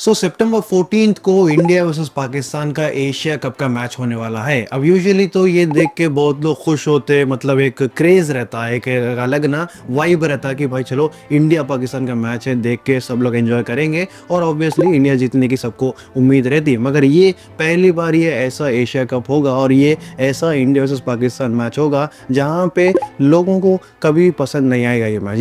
सितंबर 14 को India versus Pakistan का Asia cup का मैच होने वाला है। अब यूजुअली तो ये देख के बहुत लोग खुश होते हैं, मतलब एक क्रेज रहता है, एक अलग ना वाइब रहता है कि भाई चलो इंडिया पाकिस्तान का मैच है, देख के सब लोग एंजॉय करेंगे और ऑब्वियसली इंडिया जीतने की सबको उम्मीद रहती है। मगर ये पहली बार ये ऐसा एशिया कप होगा और ये ऐसा इंडिया वर्सेस पाकिस्तान मैच होगा जहाँ पे लोगों को कभी पसंद नहीं आएगा।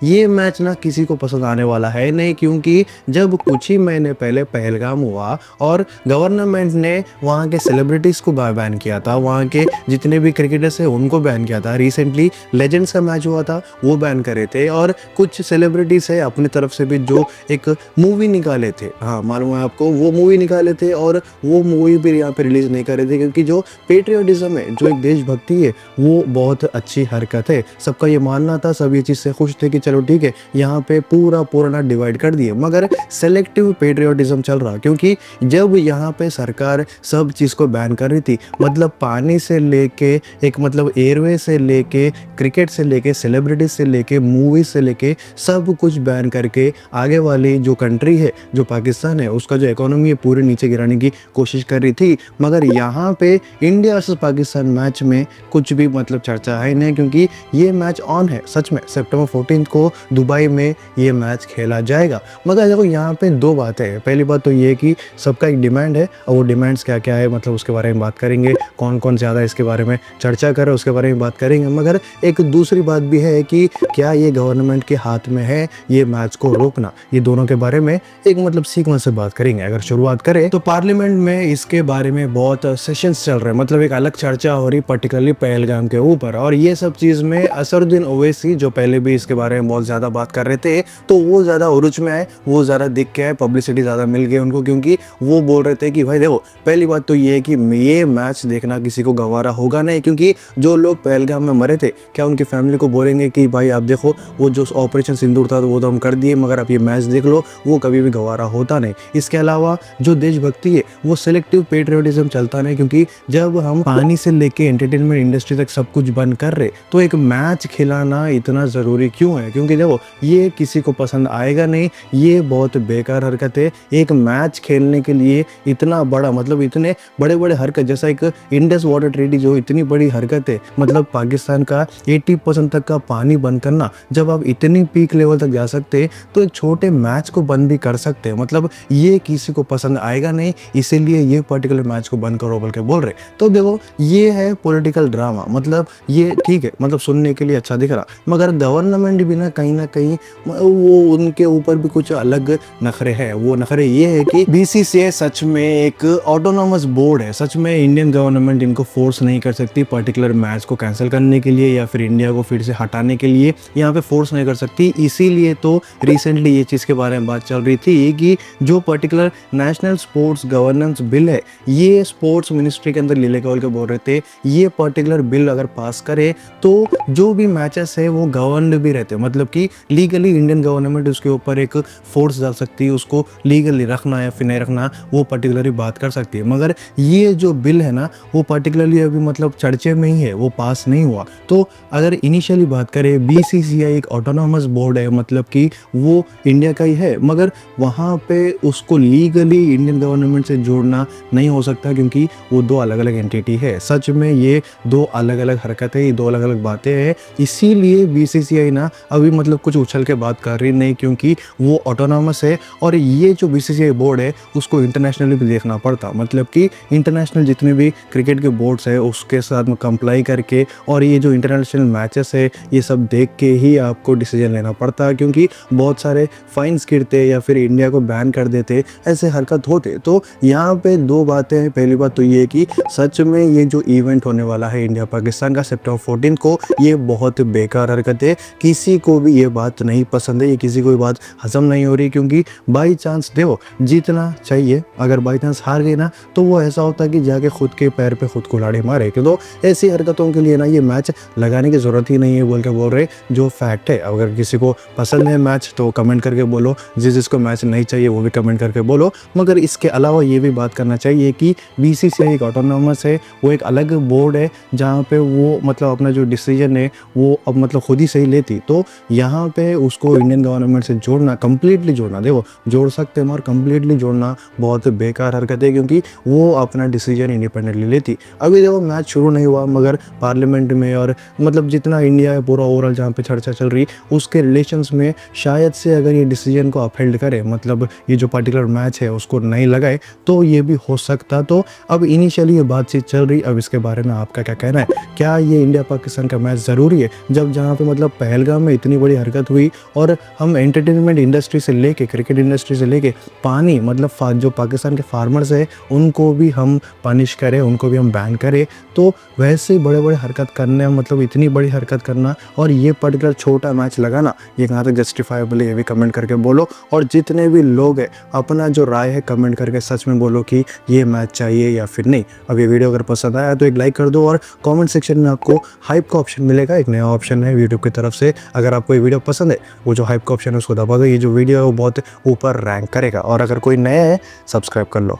ये मैच ना किसी को पसंद आने वाला है नहीं, क्योंकि जब कुछ ही महीने पहले पहलगाम हुआ और गवर्नमेंट ने वहाँ के सेलिब्रिटीज़ को बैन किया था, वहाँ के जितने भी क्रिकेटर्स हैं उनको बैन किया था। रिसेंटली लेजेंड्स का मैच हुआ था, वो बैन करे थे और कुछ सेलिब्रिटीज़ है अपनी तरफ से भी जो एक मूवी निकाले थे, हाँ मालूम है आपको, वो मूवी निकाले थे और वो मूवी भी यहाँ पे रिलीज़ नहीं करे थे, क्योंकि जो पेट्रियोटिज्म है, जो एक देशभक्ति है, वो बहुत अच्छी हरकत है। सबका ये मानना था, सब ये चीज़ से खुश थे कि चलो ठीक है, यहाँ पे पूरा डिवाइड कर दिए। मगर सेलेक्टिव पेट्रियोटिज्म चल रहा, क्योंकि जब यहाँ पे सरकार सब चीज़ को बैन कर रही थी, मतलब पानी से लेके एक मतलब एयरवे से लेके क्रिकेट से लेके सेलिब्रिटीज से लेके मूवीज से लेके सब कुछ बैन करके आगे वाली जो कंट्री है, जो पाकिस्तान है, उसका जो इकोनॉमी है पूरे नीचे गिराने की कोशिश कर रही थी। मगर यहाँ पे इंडिया वर्सेस पाकिस्तान मैच में कुछ भी मतलब चर्चा है नहीं, क्योंकि ये मैच ऑन है। सच में सितंबर 14 को दुबई में ये मैच खेला जाएगा। मगर देखो यहाँ पे दो बातें हैं। पहली बात तो ये कि सबका एक डिमांड है और वो डिमांड्स क्या क्या है, मतलब उसके बारे में बात करेंगे, कौन कौन ज़्यादा इसके बारे में चर्चा करे उसके बारे में बात करेंगे। मगर एक दूसरी बात भी है कि क्या ये गवर्नमेंट के हाथ में है ये मैच को रोकना। ये दोनों के बारे में एक मतलब सीक्वेंस से बात करेंगे। अगर शुरुआत करें तो पार्लियामेंट में इसके बारे में बहुत सेशंस चल रहे हैं, मतलब एक अलग चर्चा हो रही पर्टिकुलरली पहलगाम के ऊपर। और ये सब चीज़ में असरुद्दीन ओवैसी, जो पहले भी इसके बारे में बहुत ज़्यादा बात कर रहे थे, तो वो ज़्यादा उरुज में आए, वो ज़्यादा दिख के आए, पब्लिसिटी ज़्यादा मिल गई उनको, क्योंकि वो बोल रहे थे कि भाई देखो, पहली बात तो ये है कि ये मैच देखना किसी को गवारा होगा नहीं, क्योंकि जो लोग पहलगाम में मरे थे, क्या उनकी फैमिली को बोलेंगे कि भाई आप देखो वो जो ऑपरेशन सिंदूर था तो वो तो हम कर दिए, मगर आप ये मैच देख लो, वो कभी भी गवारा होता नहीं। इसके अलावा जो देशभक्ति है वो सेलेक्टिव पेट्रियोटिज्म चलता नहीं, क्योंकि जब हम पानी से लेके एंटरटेनमेंट इंडस्ट्री तक सब कुछ बंद कर रहे, तो एक मैच खिलाना इतना ज़रूरी क्यों है? क्योंकि देखो ये किसी को पसंद आएगा नहीं, ये बहुत बेकार हरकत है। एक मैच खेलने के लिए इतना बड़ा, मतलब इतने बड़े बड़े हरकत, जैसा एक इंडस वाटर ट्रीटी जो इतनी बड़ी हरकत है, मतलब पाकिस्तान का 80% तक का पानी बंद करना, जब आप इतनी पीक लेवल तक जा सकते हैं तो एक छोटे मैच को बंद भी कर सकते हैं। मतलब ये किसी को पसंद आएगा नहीं, इसीलिए ये पर्टिकुलर मैच को बंद करो बोल के बोल रहे। तो देखो ये है पॉलिटिकल ड्रामा, मतलब ये ठीक है, मतलब सुनने के लिए अच्छा दिख रहा, मगर गवर्नमेंट भी ना कहीं वो उनके ऊपर भी कुछ अलग नखरे हैं। वो नखरे ये है कि बीसीसीआई सच में एक ऑटोनॉमस बोर्ड है। सच में इंडियन गवर्नमेंट इनको फोर्स नहीं कर सकती पर्टिकुलर मैच को कैंसिल करने के लिए या फिर इंडिया को फिर से हटाने के लिए, यहाँ पे फोर्स नहीं कर सकती। इसीलिए तो रिसेंटली ये चीज़ के बारे में बात चल रही थी कि जो particular national sports governance bill है, ये स्पोर्ट्स मिनिस्ट्री के अंदर ले लेकर बोल रहे थे, ये पर्टिकुलर बिल अगर पास करे तो जो भी मैचेस है वो गवर्नड भी रहते, मतलब कि लीगली इंडियन गवर्नमेंट उसके ऊपर एक फोर्स डाल सकती है, उसको लीगली रखना या फिर नहीं रखना वो पर्टिकुलरली बात कर सकती है। मगर ये जो बिल है ना, वो पर्टिकुलरली अभी मतलब चर्चे में ही है, वो पास नहीं हुआ। तो अगर इनिशियली बात करें, बीसीसीआई एक ऑटोनॉमस बोर्ड है, मतलब कि वो इंडिया का ही है, मगर वहाँ पे उसको लीगली इंडियन गवर्नमेंट से जोड़ना नहीं हो सकता, क्योंकि वो दो अलग अलग एंटिटी है। सच में ये दो अलग अलग हरकतें, ये दो अलग अलग बातें हैं। इसीलिए बीसीसीआई ना अभी मतलब कुछ उछल के बात कर रही नहीं, क्योंकि वो ऑटोनॉमस है और ये जो बीसीसीआई बोर्ड है उसको इंटरनेशनली भी देखना पड़ता, मतलब कि इंटरनेशनल जितने भी क्रिकेट के बोर्ड्स है उसके साथ में कंप्लाई करके, और ये जो इंटरनेशनल मैचेस है ये सब देख के ही आपको डिसीजन लेना पड़ता, क्योंकि बहुत सारे फाइन्स गिरते या फिर इंडिया को बैन कर देते, ऐसे हरकत होते। तो यहाँ पे दो बातें हैं। पहली बात तो ये कि सच में ये जो इवेंट होने वाला है इंडिया पाकिस्तान का सितंबर 14 को, ये बहुत बेकार हरकत है। किसी को भी ये बात नहीं पसंद है, ये किसी को भी बात हजम नहीं हो रही, क्योंकि बाई चांस देखो जीतना चाहिए, अगर बाई चांस हार गई ना तो वो ऐसा होता है कि जाके खुद के पैर पे खुद कुल्हाड़ी मारे। तो ऐसी हरकतों के लिए ना ये मैच लगाने की ज़रूरत ही नहीं है बोल के बोल रहे, जो फैक्ट है। अगर किसी को पसंद है मैच तो कमेंट करके बोलो, जिसको मैच नहीं चाहिए वो भी कमेंट करके बोलो। मगर इसके अलावा ये भी बात करना चाहिए कि बीसीसीआई एक ऑटोनॉमस है, वो एक अलग बोर्ड है जहाँ पे वो मतलब अपना जो डिसीजन है वो अब मतलब खुद ही सही लेती। तो यहाँ पे उसको इंडियन गवर्नमेंट से जोड़ना, कंप्लीटली जोड़ना, देखो जोड़ सकते सकते हैं और कंप्लीटली जोड़ना बहुत बेकार हरकत है, क्योंकि वो अपना डिसीजन इंडिपेंडेंटली लेती। अभी देखो मैच शुरू नहीं हुआ, मगर पार्लियामेंट में और मतलब जितना इंडिया है पूरा ओवरऑल जहाँ पे चर्चा चल रही उसके रिलेशंस में शायद से अगर ये डिसीजन को अपहेल्ड करे, मतलब ये जो पर्टिकुलर मैच है उसको नहीं लगाए, तो ये भी हो सकता। तो अब इनिशियली ये बातचीत चल रही, अब इसके बारे में आपका क्या कहना है? क्या ये इंडिया पाकिस्तान का मैच ज़रूरी है, जब जहाँ पे मतलब पहलगाम में इतनी बड़ी हरकत हुई और हम एंटरटेनमेंट इंडस्ट्री से लेके क्रिकेट इंडस्ट्री से लेके पानी मतलब जो पाकिस्तान के फार्मर्स है उनको भी हम पनिश करें, उनको भी हम बैन करें? तो वैसे बड़े बड़े हरकत करने मतलब इतनी बड़ी हरकत करना और ये पर्टिकुलर छोटा मैच लगाना, ये कहाँ तक जस्टिफाइबल है, ये भी कमेंट करके बोलो। और जितने भी लोग हैं अपना जो राय है कमेंट करके सच में बोलो कि ये मैच चाहिए या फिर नहीं। अब ये वीडियो अगर पसंद आया तो एक लाइक कर दो, और कमेंट सेक्शन में आपको हाइप का ऑप्शन मिलेगा, एक नया ऑप्शन है यूट्यूब की तरफ से। अगर आपको ये वीडियो पसंद है, वो जो हाइप का ऑप्शन है उसको दबा दो, ये जो वीडियो है वो बहुत ऊपर रैंक करेगा। और अगर कोई नया है सब्सक्राइब कर लो।